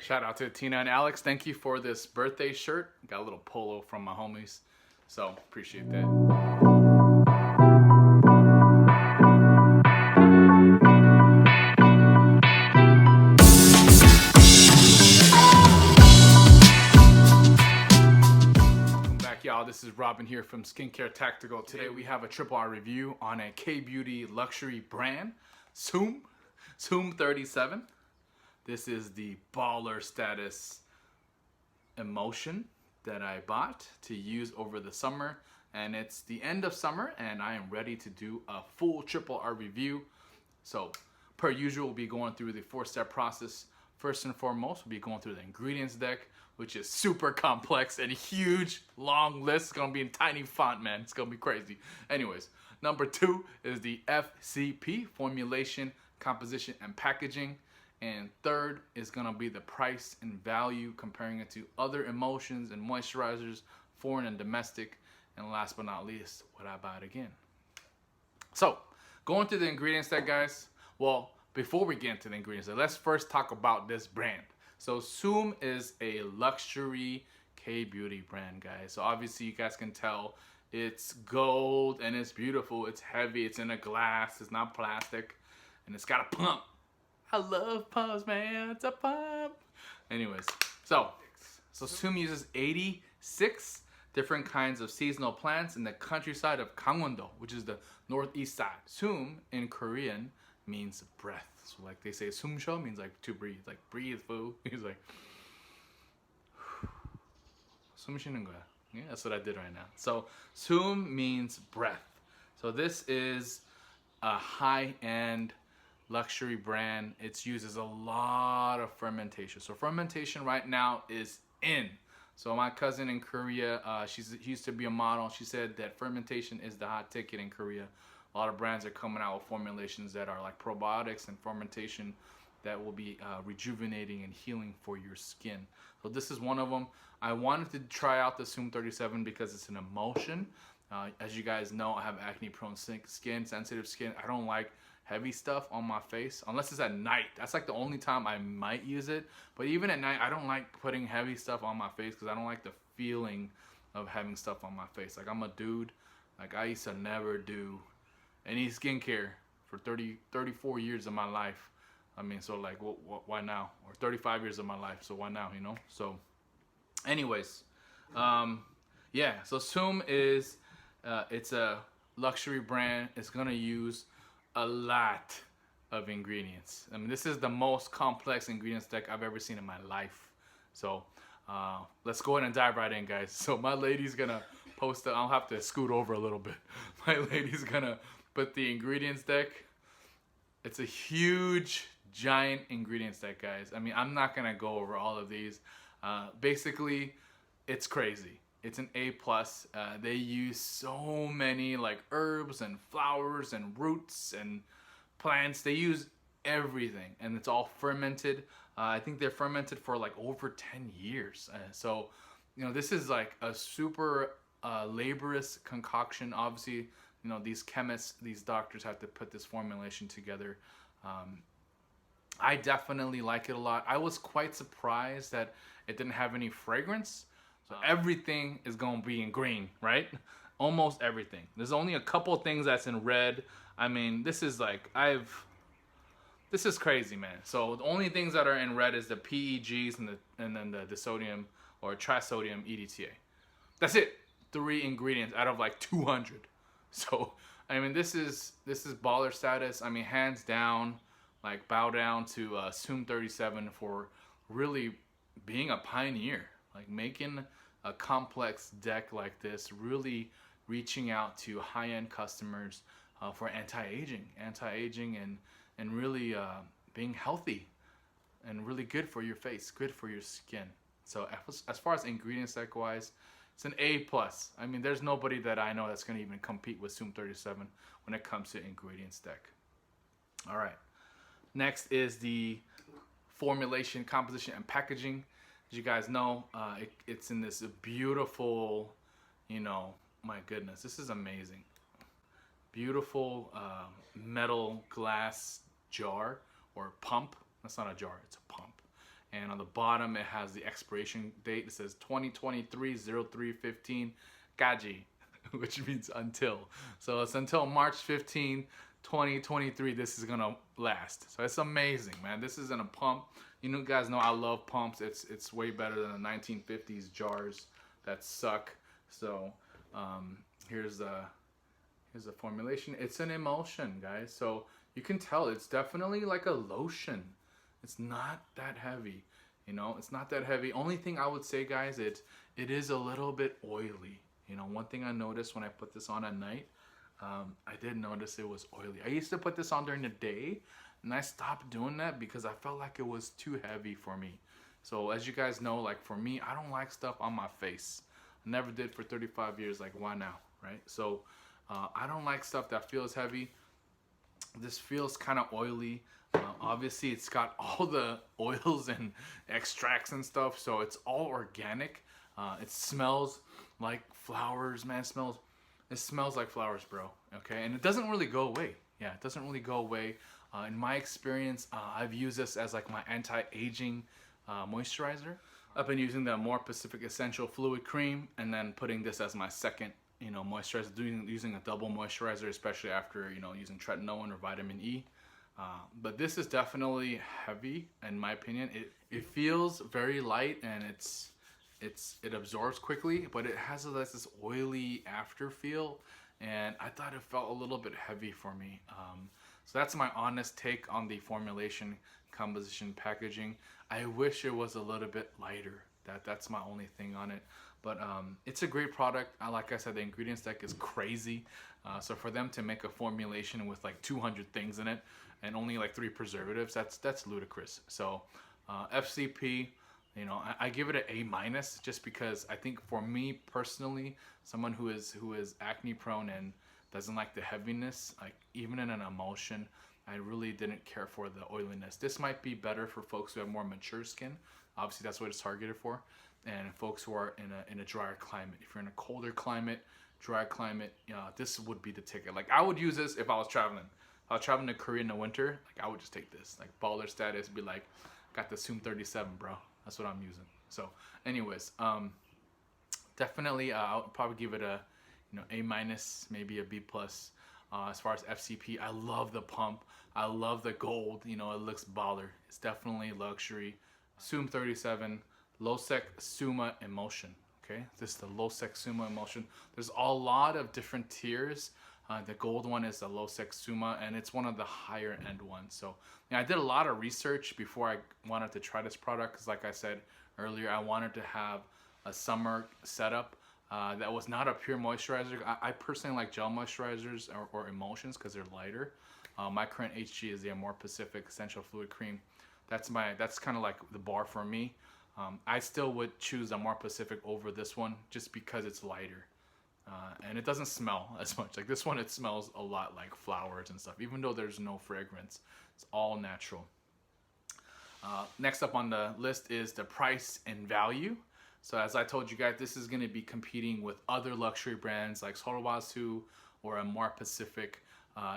Shout out to Tina and Alex. Thank you for this birthday shirt. Got a little polo from my homies. So appreciate that. Y'all, this is Robin here from Skincare Tactical. Today we have a triple R review on a K-beauty luxury brand, Sum37. This is the baller status emulsion that I bought to use over the summer, and it's the end of summer and I am ready to do a full triple R review. So per usual, we'll be going through the 4-step process. First and foremost, we'll be going through the ingredients deck, which is super complex and huge, long list. It's gonna be in tiny font, man. It's gonna be crazy. Anyways, number 2 is the FCP, formulation, composition, and packaging. And third is gonna be the price and value, comparing it to other emulsions and moisturizers, foreign and domestic. And last but not least, would I buy it again? So, going through the ingredients deck, guys. Well, before we get into the ingredients deck, let's first talk about this brand. So Sum is a luxury K-beauty brand, guys. So obviously you guys can tell it's gold and it's beautiful. It's heavy, it's in a glass, it's not plastic, and it's got a pump. I love pumps, man, it's a pump. Anyways, so Sum uses 86 different kinds of seasonal plants in the countryside of Gangwon-do, which is the northeast side. Sum in Korean means breath. So like they say, sumsho means like to breathe, like breathe, fool. He's like, 숨 쉬는 거야. Yeah, that's what I did right now. So sum means breath. So this is a high-end luxury brand. It's uses a lot of fermentation. So fermentation right now is in. So my cousin in Korea, she used to be a model. She said that fermentation is the hot ticket in Korea. A lot of brands are coming out with formulations that are like probiotics and fermentation that will be rejuvenating and healing for your skin. So this is one of them. I wanted to try out the Sum37 because it's an emulsion. As you guys know, I have acne-prone skin, sensitive skin. I don't like heavy stuff on my face unless it's at night. That's like the only time I might use it. But even at night, I don't like putting heavy stuff on my face because I don't like the feeling of having stuff on my face. Like I'm a dude. Like I used to never do any skincare for 34 years of my life. I mean, so like, why now? Or 35 years of my life, so why now, you know? So, anyways, yeah, so Sum is, it's a luxury brand. It's gonna use a lot of ingredients. I mean, this is the most complex ingredients deck I've ever seen in my life. So, let's go ahead and dive right in, guys. So my lady's gonna post it. I'll have to scoot over a little bit. My lady's gonna put the ingredients deck. It's a huge, giant ingredients deck, guys. I mean, I'm not gonna go over all of these. Basically, it's crazy. It's an A+. They use so many like herbs and flowers and roots and plants. They use everything, and it's all fermented. I think they're fermented for like over 10 years. So, you know, this is like a super laborious concoction. Obviously, you know, these chemists, these doctors have to put this formulation together. I definitely like it a lot. I was quite surprised that it didn't have any fragrance. So everything is going to be in green, right? Almost everything. There's only a couple things that's in red. I mean, this is like, this is crazy, man. So the only things that are in red is the PEGs and then the sodium or trisodium EDTA. That's it. 3 ingredients out of like 200. So, I mean, this is baller status. I mean, hands down, like bow down to Sum37 for really being a pioneer, like making a complex deck like this, really reaching out to high-end customers for anti-aging and really being healthy and really good for your face, good for your skin. So as far as ingredients deck wise, it's an A+. I mean, there's nobody that I know that's going to even compete with Sum37 when it comes to ingredients deck. All right. Next is the formulation, composition, and packaging. As you guys know, it's in this beautiful, you know, my goodness, this is amazing. Beautiful metal glass jar or pump. That's not a jar, it's a pump. and on the bottom it has the expiration date. It says 2023-03-15 Gaji, which means until. So it's until March 15, 2023 this is gonna last. So it's amazing, man. This isn't a pump. You guys know I love pumps. It's way better than the 1950s jars that suck. So here's the formulation. It's an emulsion, guys. So you can tell it's definitely like a lotion. It's not that heavy, it's not that heavy. Only thing I would say, guys, it is a little bit oily. One thing I noticed when I put this on at night, I did notice it was oily. I used to put this on during the day, and I stopped doing that because I felt like it was too heavy for me. So as you guys know, like for me, I don't like stuff on my face. I never did for 35 years. Like, why now, right? So I don't like stuff that feels heavy. This feels kind of oily. Obviously, it's got all the oils and extracts and stuff, so it's all organic. It smells like flowers, man. It smells like flowers, bro. Okay, and it doesn't really go away. Yeah, it doesn't really go away. In my experience, I've used this as like my anti-aging moisturizer. I've been using the More Pacific Essential Fluid Cream, and then putting this as my second, moisturizer. Using a double moisturizer, especially after using tretinoin or vitamin E. But this is definitely heavy, in my opinion. It feels very light, and it absorbs quickly, but it has this oily after feel, and I thought it felt a little bit heavy for me. So that's my honest take on the formulation, composition, packaging. I wish it was a little bit lighter. That's my only thing on it. But it's a great product. Like I said, the ingredients deck is crazy. So for them to make a formulation with like 200 things in it and only like 3 preservatives, that's ludicrous. So FCP, I give it an A- just because I think for me personally, someone who is acne prone and doesn't like the heaviness, like even in an emulsion, I really didn't care for the oiliness. This might be better for folks who have more mature skin. Obviously, that's what it's targeted for. And folks who are in a drier climate. If you're in a colder climate, dry climate, this would be the ticket. Like, I would use this if I was traveling. If I was traveling to Korea in the winter, like, I would just take this. Like, baller status, be like, got the Sum37, bro. That's what I'm using. So, anyways, definitely, I'll probably give it a, A-, maybe a B+. As far as FCP, I love the pump. I love the gold. It looks baller. It's definitely luxury. Sum37 Losec Summa Emulsion. Okay, this is the Losec Summa Emulsion. There's a lot of different tiers. The gold one is the Losec Summa, and it's one of the higher end ones. So I did a lot of research before I wanted to try this product, because like I said earlier, I wanted to have a summer setup that was not a pure moisturizer. I personally like gel moisturizers or emulsions because they're lighter. My current HG is the More Pacific Essential Fluid Cream. That's kind of like the bar for me. I still would choose the More Pacific over this one just because it's lighter. And it doesn't smell as much. Like this one, it smells a lot like flowers and stuff, even though there's no fragrance. It's all natural. Next up on the list is the price and value. So as I told you guys, this is going to be competing with other luxury brands like Sorowasu or a More Pacific,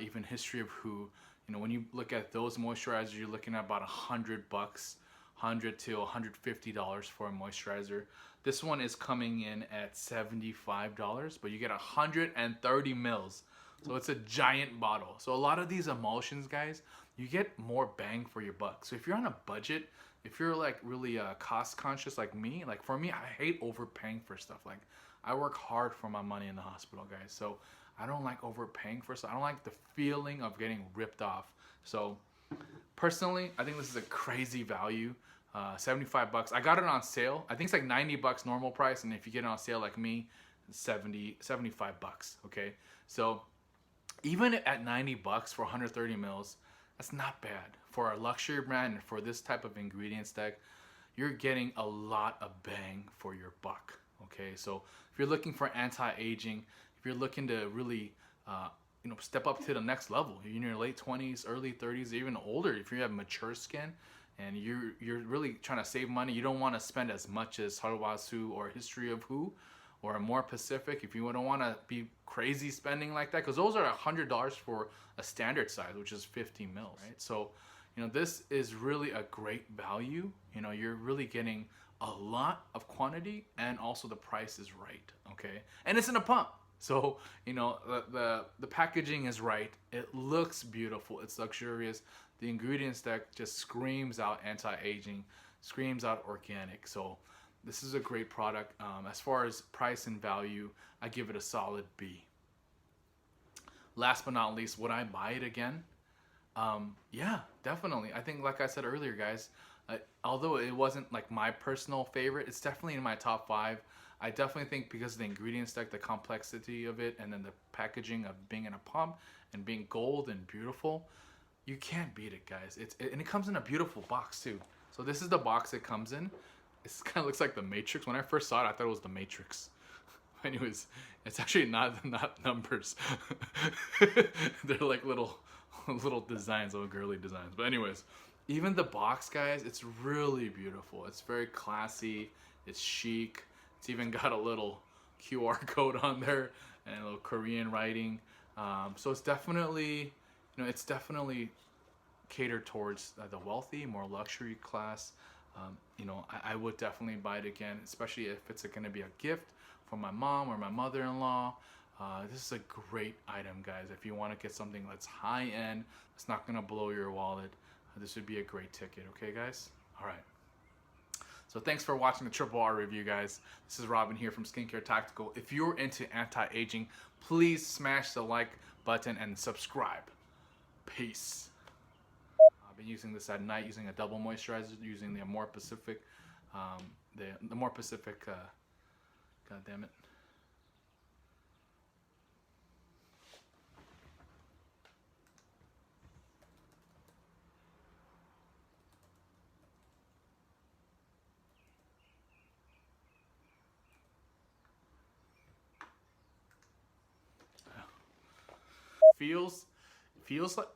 even History of Who. When you look at those moisturizers, you're looking at about $100, $100 to $150 for a moisturizer. This one is coming in at $75, but you get 130 mils. So it's a giant bottle. So a lot of these emulsions, guys, you get more bang for your buck. So if you're on a budget, if you're like really cost conscious like me, like for me, I hate overpaying for stuff. Like I work hard for my money in the hospital, guys. So I don't like overpaying for stuff. I don't like the feeling of getting ripped off. So personally, I think this is a crazy value. 75 bucks. I got it on sale. I think it's like 90 bucks normal price, and if you get it on sale like me, 75 bucks. Okay, so even at 90 bucks for 130 mils, that's not bad for a luxury brand. And for this type of ingredient stack, you're getting a lot of bang for your buck. Okay, so if you're looking for anti-aging, if you're looking to really step up to the next level, you're in your late 20s, early 30s, even older, if you have mature skin and you're really trying to save money, you don't want to spend as much as Sorowasu or History of Who or a More Pacific. If you don't want to be crazy spending like that, because those are $100 for a standard size, which is 50 mils, right? So You know, this is really a great value. You know, you're really getting a lot of quantity, and also the price is right, okay? And it's in a pump. So, you know, the packaging is right. It looks beautiful. It's luxurious. The ingredient stack just screams out anti-aging, screams out organic. So this is a great product. As far as price and value, I give it a solid B. Last but not least, would I buy it again? Yeah, definitely. I think, like I said earlier, guys, although it wasn't like my personal favorite, it's definitely in my top 5. I definitely think because of the ingredient stack, the complexity of it, and then the packaging of being in a pump and being gold and beautiful, you can't beat it, guys. And it comes in a beautiful box too. So this is the box it comes in. It kind of looks like the Matrix. When I first saw it, I thought it was the Matrix. Anyways, it's actually not numbers. They're like little designs, little girly designs. But anyways, even the box, guys, it's really beautiful. It's very classy. It's chic. It's even got a little QR code on there and a little Korean writing. So it's definitely, you know, it's definitely catered towards the wealthy, more luxury class. You know, I would definitely buy it again, especially if it's going to be a gift for my mom or my mother-in-law. This is a great item, guys. If you want to get something that's high-end, it's not going to blow your wallet, this would be a great ticket. Okay, guys? All right. So thanks for watching the Triple R review, guys. This is Robin here from Skincare Tactical. If you're into anti-aging, please smash the like button and subscribe. Peace. I've been using this at night, using a double moisturizer, using the More Pacific, the More Pacific, god damn it. Feels like